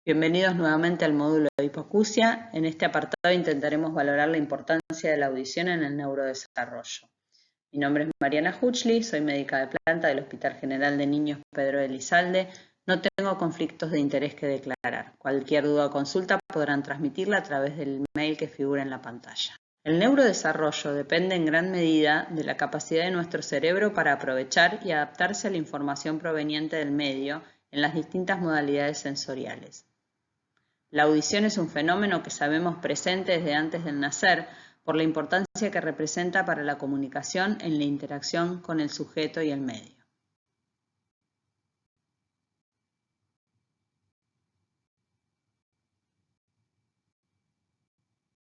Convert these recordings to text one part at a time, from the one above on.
Bienvenidos nuevamente al módulo de hipoacusia. En este apartado intentaremos valorar la importancia de la audición en el neurodesarrollo. Mi nombre es Mariana Huchli, soy médica de planta del Hospital General de Niños Pedro de Elizalde. No tengo conflictos de interés que declarar. Cualquier duda o consulta podrán transmitirla a través del mail que figura en la pantalla. El neurodesarrollo depende en gran medida de la capacidad de nuestro cerebro para aprovechar y adaptarse a la información proveniente del medio en las distintas modalidades sensoriales. La audición es un fenómeno que sabemos presente desde antes del nacer por la importancia que representa para la comunicación en la interacción con el sujeto y el medio.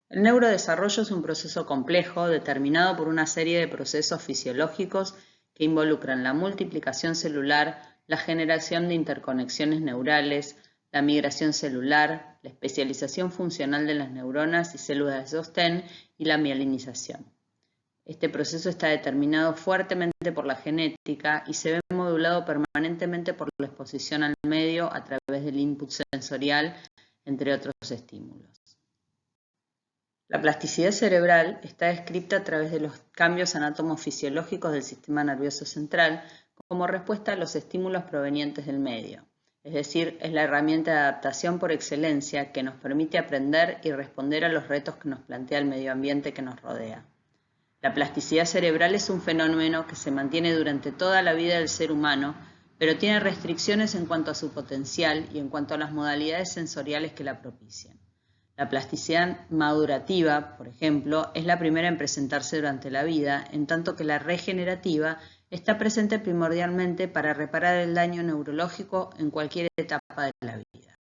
El neurodesarrollo es un proceso complejo determinado por una serie de procesos fisiológicos que involucran la multiplicación celular, la generación de interconexiones neurales, la migración celular, la especialización funcional de las neuronas y células de sostén y la mielinización. Este proceso está determinado fuertemente por la genética y se ve modulado permanentemente por la exposición al medio a través del input sensorial, entre otros estímulos. La plasticidad cerebral está descrita a través de los cambios anatomofisiológicos del sistema nervioso central como respuesta a los estímulos provenientes del medio. Es decir, es la herramienta de adaptación por excelencia que nos permite aprender y responder a los retos que nos plantea el medio ambiente que nos rodea. La plasticidad cerebral es un fenómeno que se mantiene durante toda la vida del ser humano, pero tiene restricciones en cuanto a su potencial y en cuanto a las modalidades sensoriales que la propician. La plasticidad madurativa, por ejemplo, es la primera en presentarse durante la vida, en tanto que la regenerativa está presente primordialmente para reparar el daño neurológico en cualquier etapa de la vida.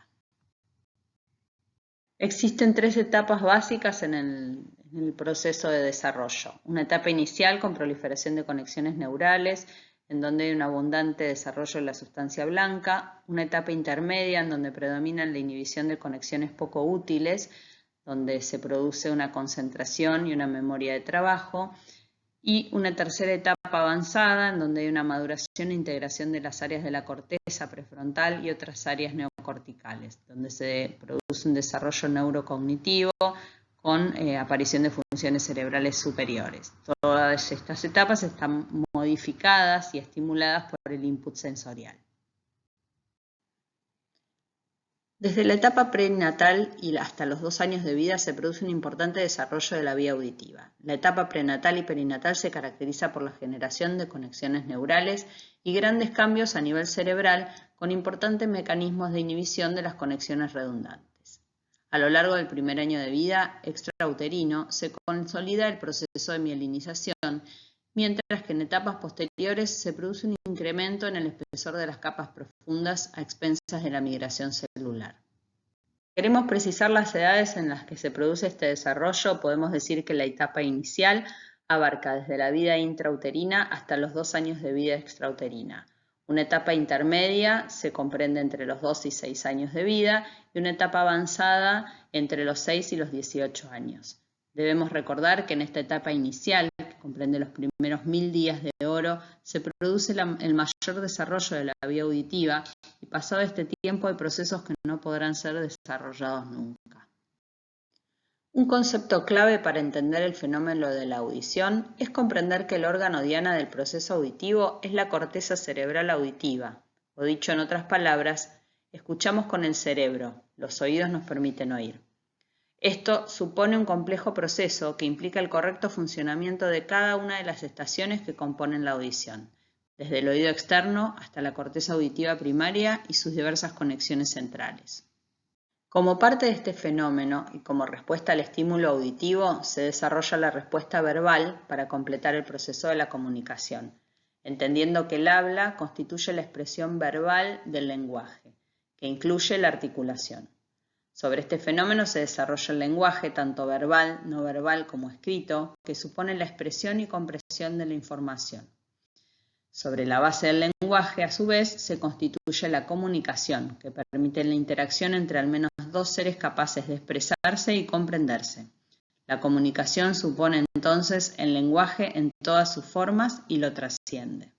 Existen tres etapas básicas en el proceso de desarrollo. Una etapa inicial con proliferación de conexiones neurales, en donde hay un abundante desarrollo de la sustancia blanca, una etapa intermedia en donde predomina la inhibición de conexiones poco útiles, donde se produce una concentración y una memoria de trabajo, y una tercera etapa avanzada en donde hay una maduración e integración de las áreas de la corteza prefrontal y otras áreas neocorticales, donde se produce un desarrollo neurocognitivo con aparición de funciones cerebrales superiores. Todas estas etapas están modificadas y estimuladas por el input sensorial. Desde la etapa prenatal y hasta los 2 años de vida se produce un importante desarrollo de la vía auditiva. La etapa prenatal y perinatal se caracteriza por la generación de conexiones neurales y grandes cambios a nivel cerebral con importantes mecanismos de inhibición de las conexiones redundantes. A lo largo del primer año de vida extrauterino se consolida el proceso de mielinización, mientras que en etapas posteriores se produce un incremento en el espesor de las capas profundas a expensas de la migración celular. Queremos precisar las edades en las que se produce este desarrollo. Podemos decir que la etapa inicial abarca desde la vida intrauterina hasta los 2 años de vida extrauterina. Una etapa intermedia se comprende entre los 2 y 6 años de vida y una etapa avanzada entre los 6 y los 18 años. Debemos recordar que en esta etapa inicial, que comprende los primeros 1000 días de oro, se produce el mayor desarrollo de la vía auditiva y pasado este tiempo hay procesos que no podrán ser desarrollados nunca. Un concepto clave para entender el fenómeno de la audición es comprender que el órgano diana del proceso auditivo es la corteza cerebral auditiva, o dicho en otras palabras, escuchamos con el cerebro, los oídos nos permiten oír. Esto supone un complejo proceso que implica el correcto funcionamiento de cada una de las estaciones que componen la audición, desde el oído externo hasta la corteza auditiva primaria y sus diversas conexiones centrales. Como parte de este fenómeno y como respuesta al estímulo auditivo, se desarrolla la respuesta verbal para completar el proceso de la comunicación, entendiendo que el habla constituye la expresión verbal del lenguaje, que incluye la articulación. Sobre este fenómeno se desarrolla el lenguaje, tanto verbal, no verbal como escrito, que supone la expresión y compresión de la información. Sobre la base del lenguaje, a su vez, se constituye la comunicación, que permite la interacción entre al menos 2 seres capaces de expresarse y comprenderse. La comunicación supone entonces el lenguaje en todas sus formas y lo trasciende.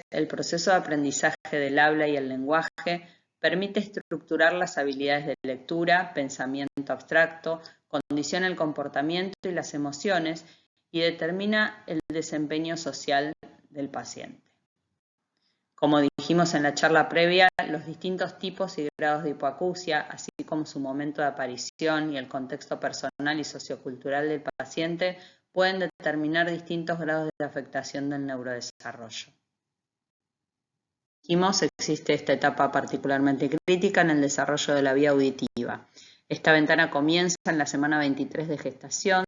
El proceso de aprendizaje del habla y el lenguaje permite estructurar las habilidades de lectura, pensamiento abstracto, condiciona el comportamiento y las emociones y determina el desempeño social del paciente. Como dijimos en la charla previa, los distintos tipos y grados de hipoacusia, así como su momento de aparición y el contexto personal y sociocultural del paciente, pueden determinar distintos grados de afectación del neurodesarrollo. Dijimos, existe esta etapa particularmente crítica en el desarrollo de la vía auditiva. Esta ventana comienza en la semana 23 de gestación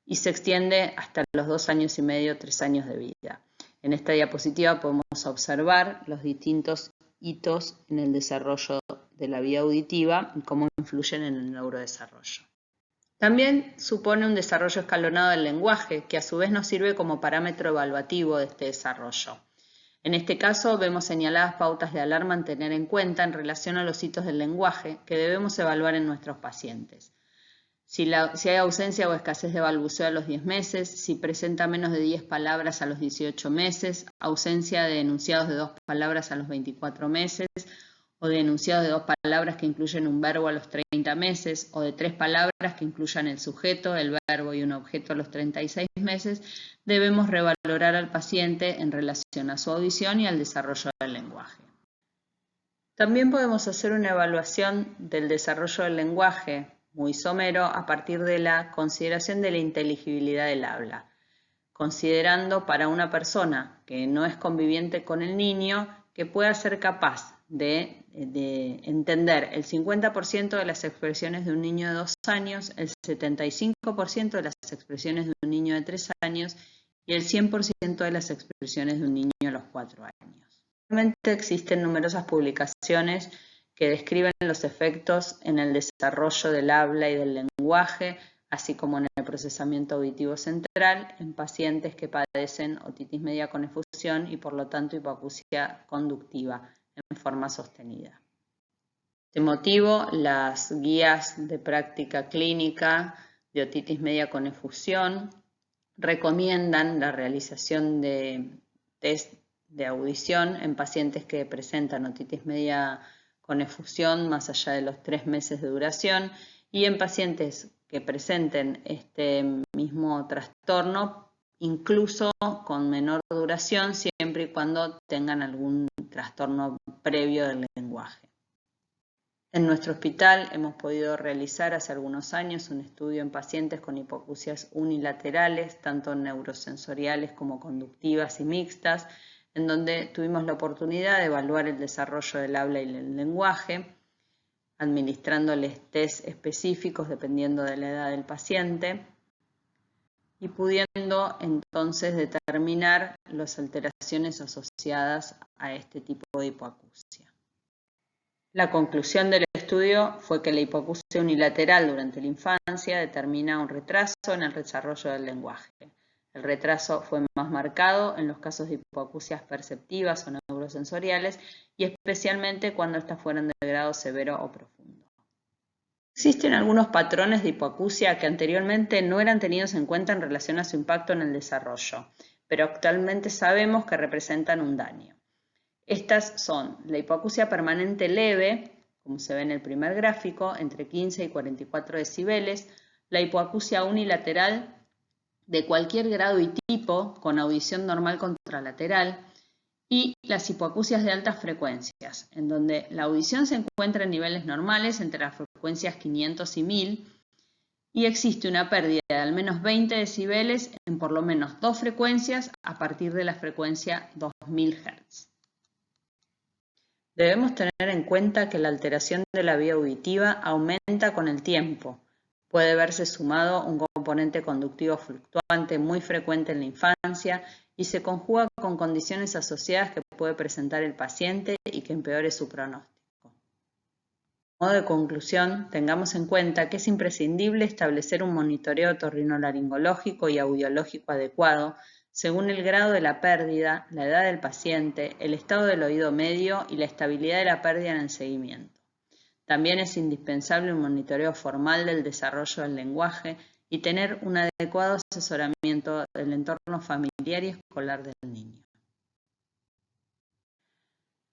y se extiende hasta los 2 años y medio, 3 años de vida. En esta diapositiva podemos observar los distintos hitos en el desarrollo de la vía auditiva y cómo influyen en el neurodesarrollo. También supone un desarrollo escalonado del lenguaje, que a su vez nos sirve como parámetro evaluativo de este desarrollo. En este caso vemos señaladas pautas de alarma a tener en cuenta en relación a los hitos del lenguaje que debemos evaluar en nuestros pacientes. Si hay ausencia o escasez de balbuceo a los 10 meses, si presenta menos de 10 palabras a los 18 meses, ausencia de enunciados de 2 palabras a los 24 meses, o de enunciados de 2 palabras que incluyen un verbo a los 30 meses, o de 3 palabras que incluyan el sujeto, el verbo y un objeto a los 36 meses, debemos revalorar al paciente en relación a su audición y al desarrollo del lenguaje. También podemos hacer una evaluación del desarrollo del lenguaje muy somero a partir de la consideración de la inteligibilidad del habla, considerando para una persona que no es conviviente con el niño que pueda ser capaz de entender el 50% de las expresiones de un niño de 2 años, el 75% de las expresiones de un niño de 3 años y el 100% de las expresiones de un niño a los 4 años. Realmente existen numerosas publicaciones que describen los efectos en el desarrollo del habla y del lenguaje, así como en el procesamiento auditivo central en pacientes que padecen otitis media con efusión y por lo tanto hipoacusia conductiva en forma sostenida. De este motivo, las guías de práctica clínica de otitis media con efusión recomiendan la realización de test de audición en pacientes que presentan otitis media con efusión más allá de los 3 meses de duración y en pacientes que presenten este mismo trastorno, incluso con menor duración, siempre y cuando tengan algún trastorno previo del lenguaje. En nuestro hospital hemos podido realizar hace algunos años un estudio en pacientes con hipoacusias unilaterales, tanto neurosensoriales como conductivas y mixtas, en donde tuvimos la oportunidad de evaluar el desarrollo del habla y el lenguaje, administrándoles test específicos dependiendo de la edad del paciente y pudiendo entonces determinar las alteraciones asociadas a este tipo de hipoacusia. La conclusión del estudio fue que la hipoacusia unilateral durante la infancia determina un retraso en el desarrollo del lenguaje. El retraso fue más marcado en los casos de hipoacusias perceptivas o neurosensoriales y especialmente cuando estas fueron de grado severo o profundo. Existen algunos patrones de hipoacusia que anteriormente no eran tenidos en cuenta en relación a su impacto en el desarrollo, pero actualmente sabemos que representan un daño. Estas son la hipoacusia permanente leve, como se ve en el primer gráfico, entre 15 y 44 decibeles, la hipoacusia unilateral de cualquier grado y tipo, con audición normal contralateral, y las hipoacusias de altas frecuencias, en donde la audición se encuentra en niveles normales entre las frecuencias 500 y 1000, y existe una pérdida de al menos 20 decibeles en por lo menos 2 frecuencias a partir de la frecuencia 2000 Hz. Debemos tener en cuenta que la alteración de la vía auditiva aumenta con el tiempo. Puede verse sumado un componente conductivo fluctuante muy frecuente en la infancia y se conjuga con condiciones asociadas que puede presentar el paciente y que empeore su pronóstico. A modo de conclusión, tengamos en cuenta que es imprescindible establecer un monitoreo otorrinolaringológico y audiológico adecuado según el grado de la pérdida, la edad del paciente, el estado del oído medio y la estabilidad de la pérdida en el seguimiento. También es indispensable un monitoreo formal del desarrollo del lenguaje y tener un adecuado asesoramiento del entorno familiar y escolar del niño.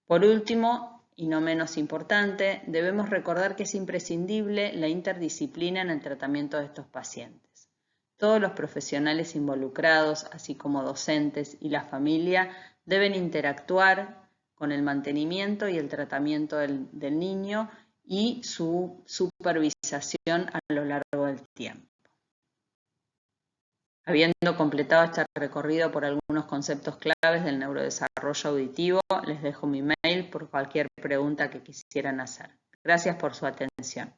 Por último, y no menos importante, debemos recordar que es imprescindible la interdisciplina en el tratamiento de estos pacientes. Todos los profesionales involucrados, así como docentes y la familia, deben interactuar con el mantenimiento y el tratamiento del niño y su supervisación a lo largo del tiempo. Habiendo completado este recorrido por algunos conceptos claves del neurodesarrollo auditivo, les dejo mi mail por cualquier pregunta que quisieran hacer. Gracias por su atención.